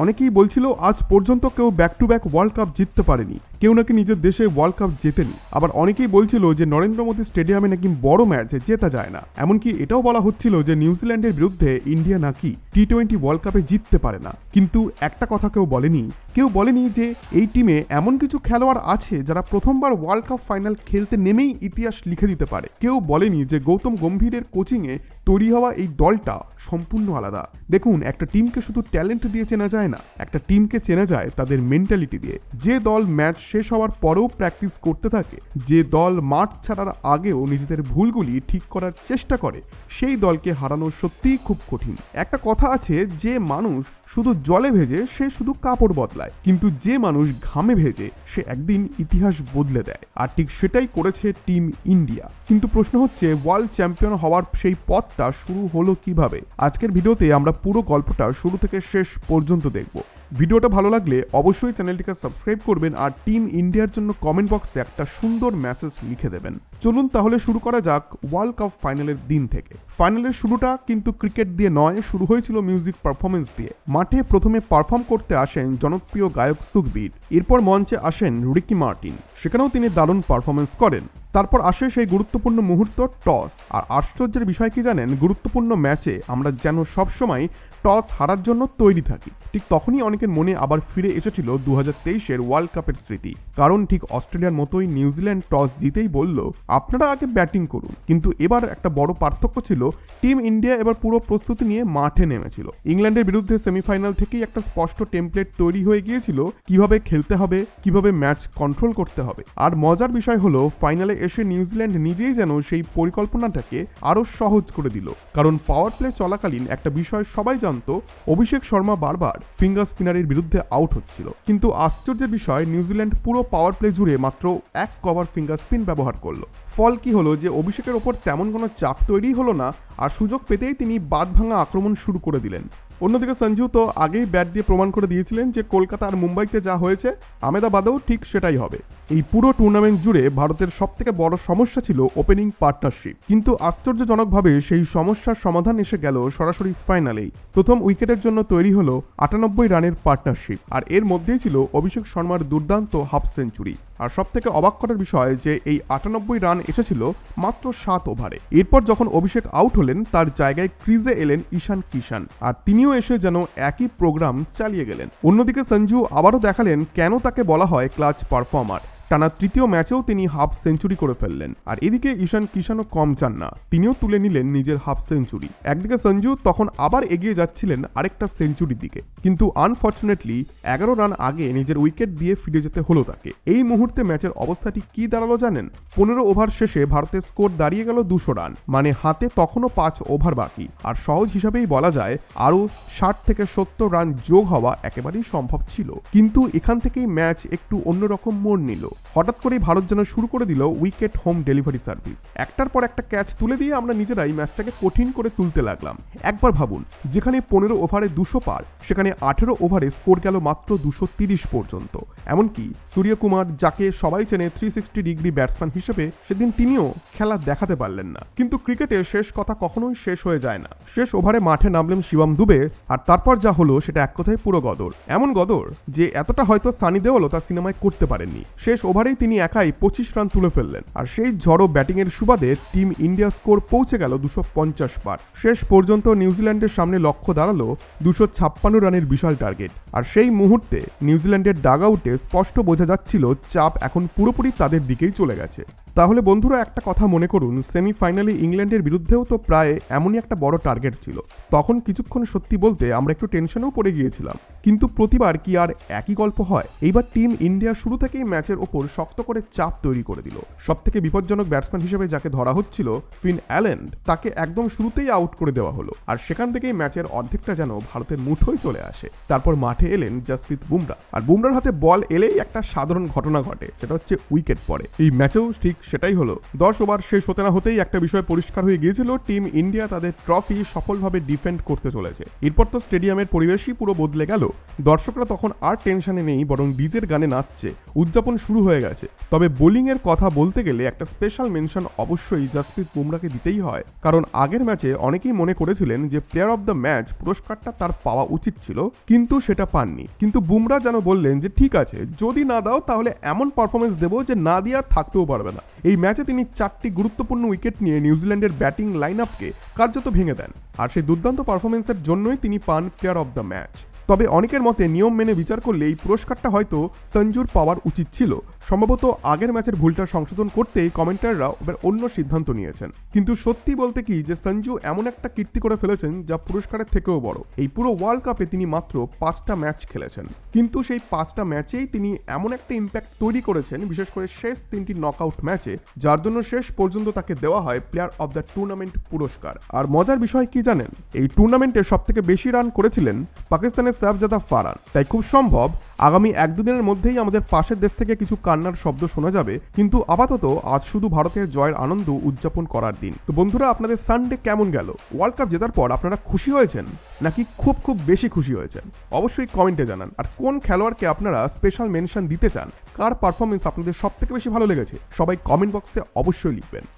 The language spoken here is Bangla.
অনেকেই বলছিল আজ পর্যন্ত কেউ back to back world cup জিততে পারেনি, কেউ নাকি নিজের দেশে ওয়ার্ল্ড কাপ জেতেনি। আবার অনেকেই বলছিল যে নরেন্দ্র মোদী স্টেডিয়ামে নাকি বড় ম্যাচ জেতা যায় না। এমনকি এটাও বলা হচ্ছিল যে নিউজিল্যান্ডের বিরুদ্ধে ইন্ডিয়া নাকি টি-20 ওয়ার্ল্ড কাপে জিততে পারে না। কিন্তু একটা কথা কেউ বলেনি যে এই টিমে এমন কিছু খেলোয়াড় আছে যারা প্রথমবার ওয়ার্ল্ড কাপ ফাইনাল খেলতে নেমেই ইতিহাস লিখে দিতে পারে। কেউ বলেনি যে গৌতম গম্ভীরের কোচিংয়ে তৈরি হওয়া এই দলটা সম্পূর্ণ আলাদা। দেখুন, একটা টিমকে শুধু ট্যালেন্ট দিয়ে চেনা যায় না, একটা টিমকে চেনা যায় তাদের মেন্টালিটি দিয়ে। যে দল ম্যাচ শেষ হওয়ার পরেও প্র্যাকটিস করতে থাকে, যে দল মাঠ ছাড়ার আগেও নিজেদের ভুলগুলি ঠিক করার চেষ্টা করে, সেই দলকে হারানো সত্যিই খুব কঠিন। একটা কথা আছে, যে মানুষ শুধু জলে ভেজে সে শুধু কাপড় বদলায়, কিন্তু যে মানুষ ঘামে ভেজে সে একদিন ইতিহাস বদলে দেয়। আর ঠিক সেটাই করেছে টিম ইন্ডিয়া। কিন্তু প্রশ্ন হচ্ছে, ওয়ার্ল্ড চ্যাম্পিয়ন হওয়ার সেই পথটা শুরু হলো কিভাবে? আজকের ভিডিওতে আমরা পুরো গল্পটা শুরু থেকে শেষ পর্যন্ত দেখব। ভিডিওটা ভালো লাগলে অবশ্যই চ্যানেলটিকে সাবস্ক্রাইব করবেন আর টিম ইন্ডিয়ার জন্য কমেন্ট বক্সে একটা সুন্দর মেসেজ লিখে দেবেন। চলুন তাহলে শুরু করা যাক ওয়ার্ল্ড কাপ ফাইনালের দিন থেকে। ফাইনালের শুরুটা কিন্তু ক্রিকেট দিয়ে নয়, শুরু হয়েছিল মিউজিক পারফরমেন্স দিয়ে। মাঠে প্রথমে পারফর্ম করতে আসেন জনপ্রিয় গায়ক সুখবীর, এরপর মঞ্চে আসেন রিকি মার্টিন, সেখানেও তিনি দারুণ পারফরমেন্স করেন। তারপর আসে সেই গুরুত্বপূর্ণ মুহূর্ত, টস। আর আশ্চর্যের বিষয় কি জানেন, গুরুত্বপূর্ণ ম্যাচে আমরা যেন সবসময় টস হারার জন্য তৈরি থাকি। ঠিক তখনই অনেকের মনে আবার ফিরে এসেছিল 2023-এর ওয়ার্ল্ড কাপের স্মৃতি। কারণ ঠিক অস্ট্রেলিয়ার মতোই নিউজিল্যান্ড টস জিতেই বলল আপনারা আগে ব্যাটিং করুন। কিন্তু এবার একটা বড় পার্থক্য ছিল, টিম ইন্ডিয়া এবার পুরো প্রস্তুতি নিয়ে মাঠে নেমেছিল। ইংল্যান্ডের বিরুদ্ধে সেমিফাইনাল থেকেই একটা স্পষ্ট টেমপ্লেট তৈরি হয়ে গিয়েছিল, কিভাবে খেলতে হবে, কিভাবে ম্যাচ কন্ট্রোল করতে হবে। আর মজার বিষয় হলো, ফাইনালে এসে নিউজিল্যান্ড নিজেই যেন সেই পরিকল্পনাটাকে আরো সহজ করে দিল। কারণ পাওয়ার প্লে চলাকালীন একটা বিষয় সবাই জানতো, অভিষেক শর্মা বারবার ফিঙ্গার স্পিনারের বিরুদ্ধে আউট হচ্ছিল। কিন্তু আশ্চর্যের বিষয়, নিউজিল্যান্ড পুরো পাওয়ার প্লে জুড়ে মাত্র এক কভার ফিঙ্গার স্পিন ব্যবহার করলো। ফল কি হলো, যে অভিষেকের ওপর তেমন কোনো চাপ তৈরি হলো না, আর সুযোগ পেতেই তিনি বাঁধ ভাঙা আক্রমণ শুরু করে দিলেন। অন্যদিকে সঞ্জু তো আগেই ব্যাট দিয়ে প্রমাণ করে দিয়েছিলেন যে কলকাতা আর মুম্বাইতে যা হয়েছে আহমেদাবাদেও ঠিক সেটাই হবে। এই পুরো টুর্নামেন্ট জুড়ে ভারতের সবথেকে বড় সমস্যা ছিল ওপেনিং পার্টনারশিপ। কিন্তু আশ্চর্যজনকভাবে সেই সমস্যার সমাধান এসে গেল সরাসরি ফাইনালেই। প্রথম উইকেটের জন্য তৈরি হলো 98 রানের পার্টনারশিপ, আর এর মধ্যেই ছিল অভিষেক শর্মার দুর্দান্ত হাফ সেঞ্চুরি। আর সবথেকে অবাক করার বিষয় যে এই 98 রান এসেছিল মাত্র 7 ওভারে। এরপর যখন অভিষেক আউট হলেন, তার জায়গায় ক্রিজে এলেন ঈশান কিষান, আর তিনিও এসে যেন একই প্রোগ্রাম চালিয়ে গেলেন। অন্যদিকে সঞ্জু আবারও দেখালেন কেন তাকে বলা হয় ক্লাচ পারফর্মার। টানা তৃতীয় ম্যাচেও তিনি হাফ সেঞ্চুরি করে ফেললেন। আর এদিকে ঈশান কিষানও কম চান না, তিনিও তুলে নিলেন নিজের হাফ সেঞ্চুরি। একদিকে সঞ্জু তখন আবার এগিয়ে যাচ্ছিলেন আরেকটা সেঞ্চুরির দিকে, কিন্তু আনফর্চুনেটলি 11 রান আগে নিজের উইকেট দিয়ে ফিরে যেতে হলো তাকে। এই মুহূর্তে ম্যাচের অবস্থাটি কি দাঁড়ালো জানেন? 15 ওভার শেষে ভারতের স্কোর দাঁড়িয়ে গেল 200 রান, মানে হাতে তখনও 5 ওভার বাকি। আর সহজ হিসাবেই বলা যায় আরও 60 থেকে 70 রান যোগ হওয়া একেবারেই সম্ভব ছিল। কিন্তু এখান থেকেই ম্যাচ একটু অন্যরকম মোড় নিল। হঠাৎ করেই ভারত যেন শুরু করে দিল উইকেট হোম ডেলিভারি সার্ভিস। একটার পর একটা ক্যাচ তুলে দিয়ে আমরা নিজেরাই ম্যাচটাকে কঠিন করে তুলতে লাগলাম। একবার ভাবুন, যেখানে 15 ওভারে 200 পার, সেখানে 18 ওভারে স্কোর গেল মাত্র 230 পর্যন্ত। এমনকি সূর্যকুমার, যাকে সবাই চেনে 360 ডিগ্রি ব্যাটসম্যান হিসেবে, সেদিন তিনিও খেলা দেখাতে পারলেন না। কিন্তু ক্রিকেটে শেষ কথা কখনোই শেষ হয়ে যায় না। শেষ ওভারে মাঠে নামলেন শিবম দুবে, আর তারপর যা হলো সেটা এক কথায় পুরো গদর। এমন গদর যে এতটা হয়তো সানি দেওয়ালও তার সিনেমায় করতে পারেননি। শেষ ওভারেই তিনি একাই 25 রান তুলে ফেললেন। আর সেই ঝড়ো ব্যাটিংয়ের সুবাদে টিম ইন্ডিয়া স্কোর পৌঁছে গেল 250 পার। শেষ পর্যন্ত নিউজিল্যান্ডের সামনে লক্ষ্য দাঁড়ালো 256 রানের বিশাল টার্গেট। আর সেই মুহূর্তে নিউজিল্যান্ডের ডাগ আউটে স্পষ্ট বোঝা যাচ্ছিল চাপ এখন পুরোপুরি তাদের দিকেই চলে গেছে। তাহলে বন্ধুরা, একটা কথা মনে করুন, সেমিফাইনালে ইংল্যান্ডের বিরুদ্ধেও তো প্রায় এমনই একটা বড় টার্গেট ছিল। তখন কিছুক্ষণ সত্যি বলতে আমরা একটু টেনশনেও পড়ে গিয়েছিলাম। কিন্তু প্রতিবার কি আর একই গল্প হয়? এইবার টিম ইন্ডিয়া শুরু থেকেই ম্যাচের ওপর শক্ত করে চাপ তৈরি করে দিল। সবথেকে বিপজ্জনক ব্যাটসম্যান হিসেবে যাকে ধরা হচ্ছিল ফিন অ্যালেন, তাকে একদম শুরুতেই আউট করে দেওয়া হলো। আর সেখান থেকেই ম্যাচের অর্ধেকটা যেন ভারতের মুঠোয় চলে আসে। তারপর মাঠে এলেন জসপ্রীত বুমরা, আর বুমরার হাতে বল এলেই একটা সাধারণ ঘটনা ঘটে, সেটা হচ্ছে উইকেট পড়ে। এই ম্যাচেও ঠিক সেটাই হলো। 10 ওভার শেষ হতে না হতেই একটা বিষয় পরিষ্কার হয়ে গিয়েছিল, টিম ইন্ডিয়া তাদের ট্রফি সফলভাবে ডিফেন্ড করতে চলেছে। এরপর তো স্টেডিয়ামের পরিবেশই পুরো বদলে গেল। দর্শকরা তখন আর টেনশনে নেই, বরং ডিজের গানে নাচছে, উদযাপন শুরু হয়ে গেছে। তবে বোলিংয়ের কথা বলতে গেলে একটা স্পেশাল মেনশন অবশ্যই জসপ্রীত বুমরাকে দিতেই হয়, কারণ আগের ম্যাচে অনেকেই মনে করেছিলেন যে প্লেয়ার অফ দ্য ম্যাচ পুরস্কারটা তার পাওয়া উচিত ছিল, কিন্তু সেটা পাননি। কিন্তু বুমরা যেন বললেন যে ঠিক আছে, যদি না দাও তাহলে এমন পারফরমেন্স দেবো যে না দিয়ে আর থাকতেও পারবে না। এই ম্যাচে তিনি 4টি গুরুত্বপূর্ণ উইকেট নিয়ে নিউজিল্যান্ডের ব্যাটিং লাইন আপকে কার্যত ভেঙে দেন, আর সেই দুর্দান্ত পারফরমেন্সের জন্যই তিনি পান প্লেয়ার অফ দ্য ম্যাচ। তবে অনেকের মতে নিয়ম মেনে বিচার করলে এই পুরস্কারটা হয়তো সঞ্জুর পাওয়ার উচিত ছিল। সম্ভবত আগের ম্যাচের ভুলটা সংশোধন করতেই কমেন্টাররা এবার অন্য সিদ্ধান্ত নিয়েছেন। কিন্তু সত্যি বলতে কি যে সঞ্জু এমন একটা কীর্তি করে ফেলেছেন যা পুরস্কারের থেকেও বড়। এই পুরো ওয়ার্ল্ড কাপে তিনি মাত্র 5টা ম্যাচ খেলেছেন, কিন্তু সেই 5টা ম্যাচেই তিনি এমন একটা ইম্প্যাক্ট তৈরি করেছেন, বিশেষ করে শেষ 3টি নকআউট ম্যাচে, যার জন্য শেষ পর্যন্ত তাকে দেওয়া হয় প্লেয়ার অফ দ্য টুর্নামেন্ট পুরস্কার। আর মজার বিষয় কি জানেন, এই টুর্নামেন্টে সবথেকে বেশি রান করেছিলেন পাকিস্তানের সাফজাদা ফারহান। তাই খুব সম্ভব আগামী 1-2 দিনের মধ্যেই আমাদের পাশের দেশ থেকে কিছু কান্নার শব্দ শোনা যাবে। কিন্তু আপাতত আজ শুধু ভারতের জয়ের আনন্দ উদযাপন করার দিন। তো বন্ধুরা, আপনাদের সানডে কেমন গেল? ওয়ার্ল্ড কাপ জেতার পর আপনারা খুশি হয়েছেন নাকি খুব খুব বেশি খুশি হয়েছেন? অবশ্যই কমেন্টে জানান। আর কোন খেলোয়াড়কে আপনারা স্পেশাল মেনশন দিতে চান, কার পারফরমেন্স আপনাদের সবথেকে বেশি ভালো লেগেছে, সবাই কমেন্ট বক্সে অবশ্যই লিখবেন।